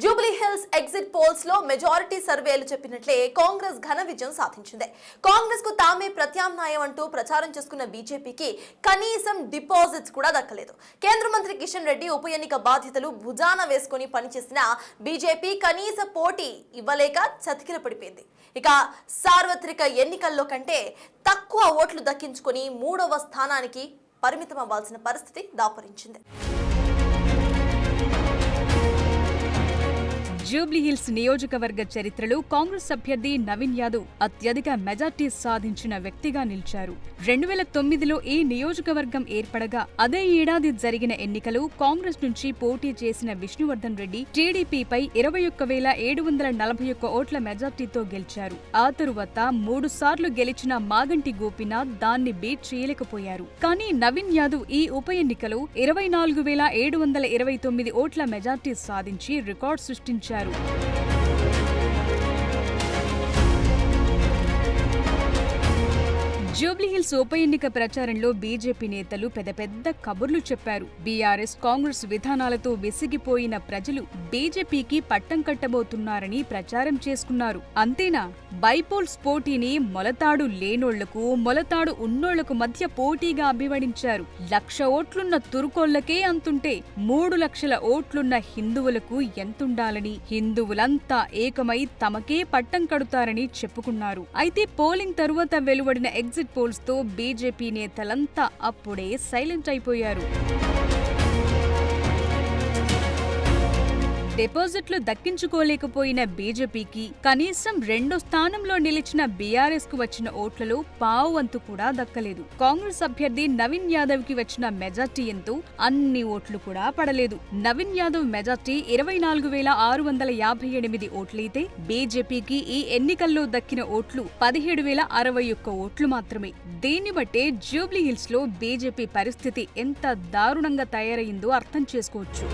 Jubilee hills exit polls లో majority సర్వేలు చెప్పినట్లే కాంగ్రెస్ ఘన విజయం సాధించింది. కాంగ్రెస్ కు తామే ప్రత్యామ్నాయం అంటూ ప్రచారం చేసుకున్న బీజేపీకి కనీసం డిపాజిట్స్ కూడా దక్కలేదు. కేంద్ర మంత్రి కిషన్ రెడ్డి ఉప ఎన్నిక బాధ్యతలు భుజాన వేసుకుని పనిచేసిన బీజేపీ కనీస పోటీ ఇవ్వలేక చతికిల పడిపోయింది. ఇక సార్వత్రిక ఎన్నికల్లో కంటే తక్కువ ఓట్లు దక్కించుకుని 3వ స్థానానికి పరిమితం అవ్వాల్సిన పరిస్థితి దాపురించింది. జూబ్లీహిల్స్ నియోజకవర్గ చరిత్రలో కాంగ్రెస్ అభ్యర్థి నవీన్ యాదవ్ అత్యధిక మెజార్టీ సాధించిన వ్యక్తిగా నిలిచారు. 2009లో ఈ నియోజకవర్గం ఏర్పడగా అదే ఏడాది జరిగిన ఎన్నికలు కాంగ్రెస్ నుంచి పోటీ చేసిన విష్ణువర్ధన్ రెడ్డి టీడీపీపై 21,741 ఓట్ల మెజార్టీతో గెలిచారు. ఆ తరువాత 3 సార్లు గెలిచిన మాగంటి గోపీనాథ్ దాన్ని బీట్ చేయలేకపోయారు. కానీ నవీన్ యాదవ్ ఈ ఉప ఎన్నికలో 24,729 ఓట్ల మెజార్టీ సాధించి రికార్డు సృష్టించారు. జూబ్లీహిల్స్ ఉప ఎన్నిక ప్రచారంలో బీజేపీ నేతలు పెద్ద కబుర్లు చెప్పారు. బీఆర్ఎస్ కాంగ్రెస్ విధానాలతో విసిగిపోయిన ప్రజలు బీజేపీకి పట్టం కట్టబోతున్నారని ప్రచారం చేసుకున్నారు. అంతేనా, బైపోల్స్ పోటీని మొలతాడు లేనోళ్లకు మొలతాడు ఉన్నోళ్లకు మధ్య పోటీగా అభివర్ణించారు. 1,00,000 ఓట్లున్న తురుకోళ్లకే అంతుంటే 3 లక్షల ఓట్లున్న హిందువులకు ఎంతుండాలని హిందువులంతా ఏకమై తమకే పట్టం కడుతారని చెప్పుకున్నారు. అయితే పోలింగ్ తరువాత వెలువడిన ఎగ్జిట్ పోల్స్ తో బీజేపీ నేతలంతా అప్పుడే సైలెంట్ అయిపోయారు. డిపాజిట్లు దక్కించుకోలేకపోయిన బీజేపీకి కనీసం 2వ స్థానంలో నిలిచిన బీఆర్ఎస్ కు వచ్చిన ఓట్లలో పావు వంతు కూడా దక్కలేదు. కాంగ్రెస్ అభ్యర్థి నవీన్ యాదవ్ కి వచ్చిన మెజార్టీ ఎంతో అన్ని ఓట్లు కూడా పడలేదు. నవీన్ యాదవ్ మెజార్టీ 24,658 ఓట్లయితే బీజేపీకి ఈ ఎన్నికల్లో దక్కిన ఓట్లు 17,061 ఓట్లు మాత్రమే. దీన్ని బట్టే జూబ్లీహిల్స్ లో బీజేపీ పరిస్థితి ఎంత దారుణంగా తయారైందో అర్థం చేసుకోవచ్చు.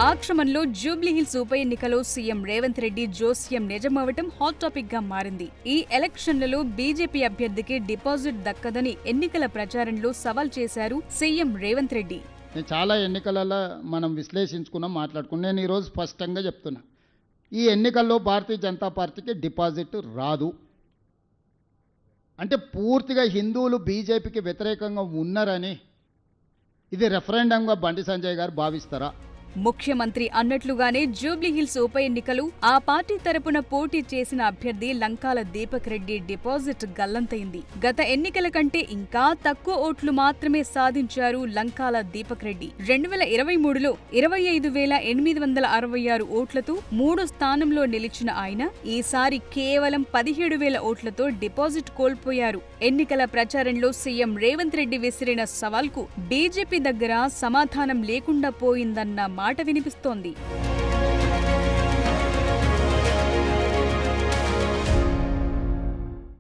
ఆ క్రమంలో జూబ్లీహిల్స్ ఉప ఎన్నికలో సీఎం రేవంత్ రెడ్డి జోస్యం నిజమవటం హాట్ టాపిక్ గా మారింది. ఈ ఎలక్షన్లలో బీజేపీ అభ్యర్థికి డిపాజిట్ దక్కదని ఎన్నికల ప్రచారంలో సవాల్ చేశారు సీఎం రేవంత్ రెడ్డి. చాలా ఎన్నికలలో మనం విశ్లేషించుకున్నాం, మాట్లాడుకున్నాం. నేను ఈరోజు స్పష్టంగా చెప్తున్నా, ఈ ఎన్నికల్లో భారతీయ జనతా పార్టీకి డిపాజిట్ రాదు. అంటే పూర్తిగా హిందువులు బీజేపీకి వ్యతిరేకంగా ఉన్నారని ఇది రెఫరెండంగా బండి సంజయ్ గారు భావిస్తారా? ముఖ్యమంత్రి అన్నట్లుగానే జూబ్లీహిల్స్ ఉప ఎన్నికలు ఆ పార్టీ తరపున పోటీ చేసిన అభ్యర్థి లంకాల దీపక్ రెడ్డి డిపాజిట్ గల్లంతైంది. గత ఎన్నికల కంటే ఇంకా తక్కువ ఓట్లు మాత్రమే సాధించారు లంకాల దీపక్ రెడ్డి. 2023లో 25,866 ఓట్లతో 3వ స్థానంలో నిలిచిన ఆయన ఈసారి కేవలం 17,000 ఓట్లతో డిపాజిట్ కోల్పోయారు. ఎన్నికల ప్రచారంలో సీఎం రేవంత్ రెడ్డి విసిరిన సవాల్కు బీజేపీ దగ్గర సమాధానం లేకుండా పోయిందన్న మాట వినిపిస్తోంది.